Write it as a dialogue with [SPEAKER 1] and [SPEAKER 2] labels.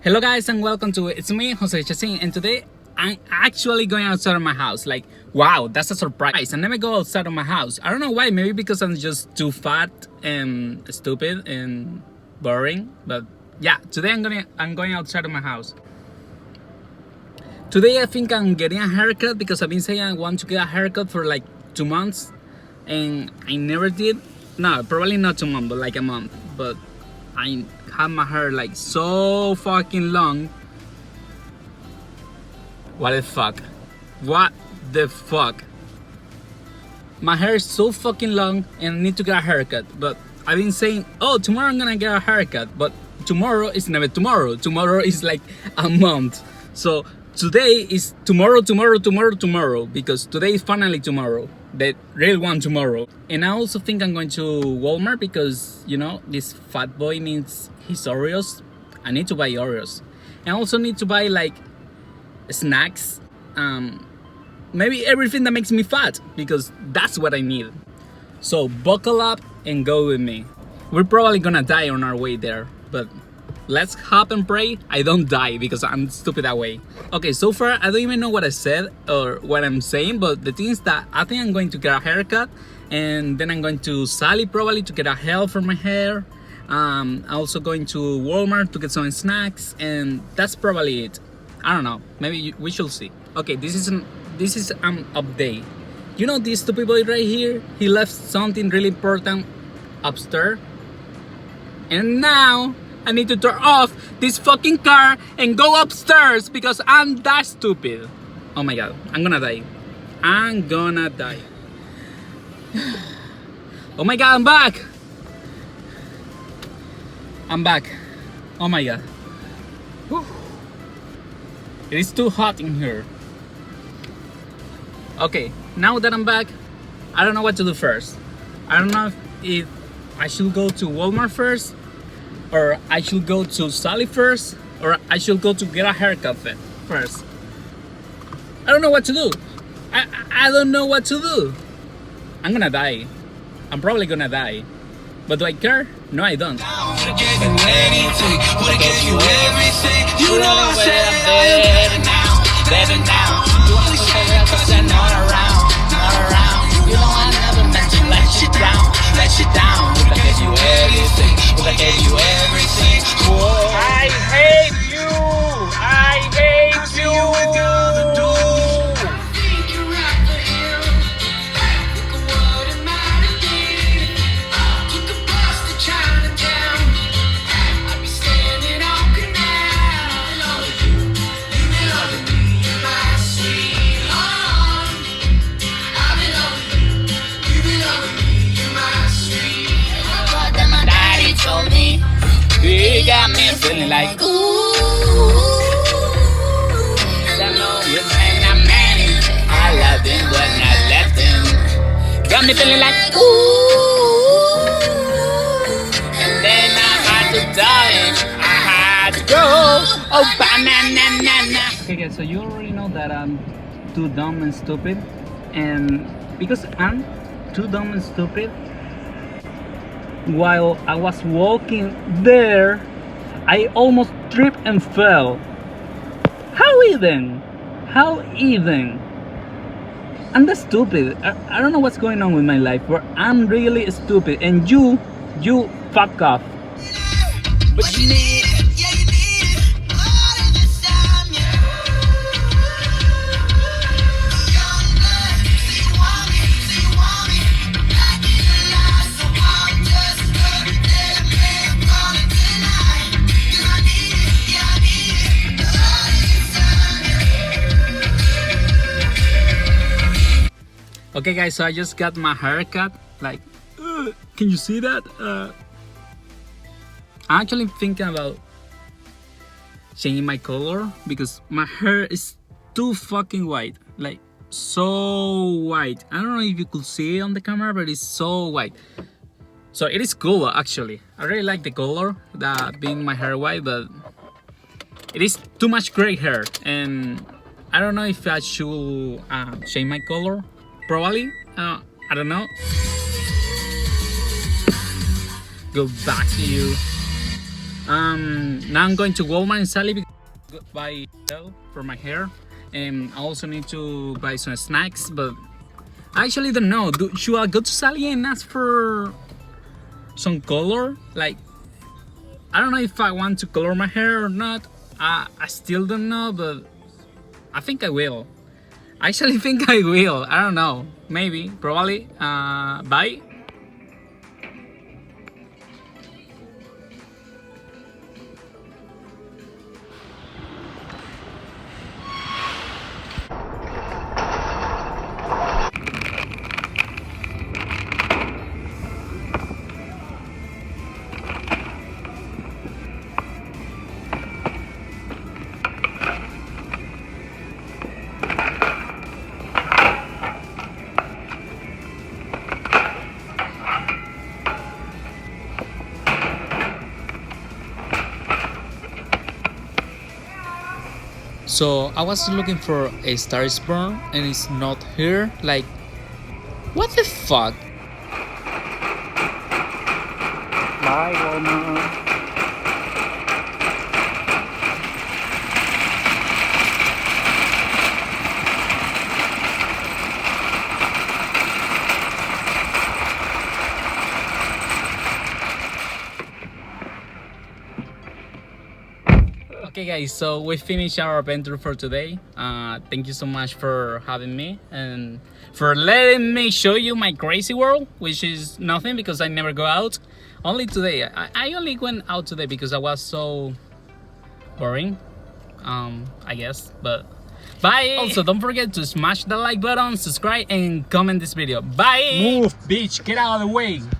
[SPEAKER 1] Hello guys and welcome to It's Me, Jose Chacin, and today I'm actually going outside of my house. Like, wow, that's a surprise. I never go outside of my house. I don't know why, maybe because I'm just too fat and stupid and boring. But yeah, today I'm going outside of my house. Today I think I'm getting a haircut because I've been saying I want to get a haircut for like 2 months and I never did. No, probably not 2 months, but like a month. But I have my hair like so fucking long. What the fuck? What the fuck? My hair is so fucking long and I need to get a haircut. But I've been saying, oh, tomorrow I'm gonna get a haircut. But tomorrow is never tomorrow. Tomorrow is like a month. So today is tomorrow, because today is finally tomorrow. The real one tomorrow. And I also think I'm going to Walmart because, you know, this fat boy needs his Oreos. I need to buy Oreos. And I also need to buy like snacks. Maybe everything that makes me fat, because that's what I need. So buckle up and go with me. We're probably gonna die on our way there, but let's hope and pray I don't die because I'm stupid that way. Okay, so far I don't even know what I said or what I'm saying, but the thing is that I think I'm going to get a haircut and then I'm going to Sally probably to get a gel for my hair. I'm also going to Walmart to get some snacks, and that's probably it. I don't know, maybe we shall see. Okay, this is an update. You know this stupid boy right here? He left something really important upstairs, and now I need to turn off this fucking car and go upstairs because I'm that stupid. Oh my god, I'm gonna die. I'm gonna die. Oh my god, I'm back. I'm back. Oh my god. Whew. It is too hot in here. Okay, now that I'm back, I don't know what to do first. I don't know if I should go to Walmart first, or I should go to Sally first, or I should go to get a haircut first. I don't know what to do. I don't know what to do. I'm gonna die. I'm probably gonna die. But do I care? No, I don't.
[SPEAKER 2] Would've gave you anything, would've gave you everything. You know I said I'm better now. You only say that 'cause I'm not around. You know I never meant to let you down. Would've gave you everything, would've gave you everything. Whoa.
[SPEAKER 1] I hate you. I hate you.
[SPEAKER 2] You got me feeling like ooh. I know you're saying I'm mad. I loved him but not left him. Got me feeling like ooh. And then I had to tell him I had to go. Oh, banana.
[SPEAKER 1] Okay guys, so you already know that I'm too dumb and stupid. And because I'm too dumb and stupid, while I was walking there, I almost tripped and fell. How even? I'm that stupid. I don't know what's going on with my life, but I'm really stupid. And you fuck off.
[SPEAKER 2] But you need it. Yeah, you need it. All of this time, yeah. Young blood, so you want me. Like it or not, so I'm just stuck there, man. Calling tonight. 'Cause I need it, yeah, I need it. All of this time, yeah.
[SPEAKER 1] Okay guys, so I just got my haircut. Like, can you see that? I'm actually thinking about changing my color because my hair is too fucking white. Like, so white. I don't know if you could see it on the camera, but it's so white. So it is cool actually. I really like the color, that being my hair white, but it is too much gray hair, and I don't know if I should change my color. Probably. I don't know. Go back to you. Now I'm going to Walmart and Sally because buy gel for my hair, and I also need to buy some snacks. But I actually don't know. Should I go to Sally and ask for some color? Like, I don't know if I want to color my hair or not. I still don't know, but I think I will. I actually think I will. I don't know. Maybe. Probably. Bye. So I was looking for a Star is Born and it's not here. Like, what the fuck?
[SPEAKER 3] Bye, Walmart.
[SPEAKER 1] Okay guys, so we finished our adventure for today. Thank you so much for having me and for letting me show you my crazy world, which is nothing because I never go out. Only today. I only went out today because I was so boring, I guess. But bye. Also, don't forget to smash the like button, subscribe, and comment this video. Bye.
[SPEAKER 3] Move, bitch, get out of the way.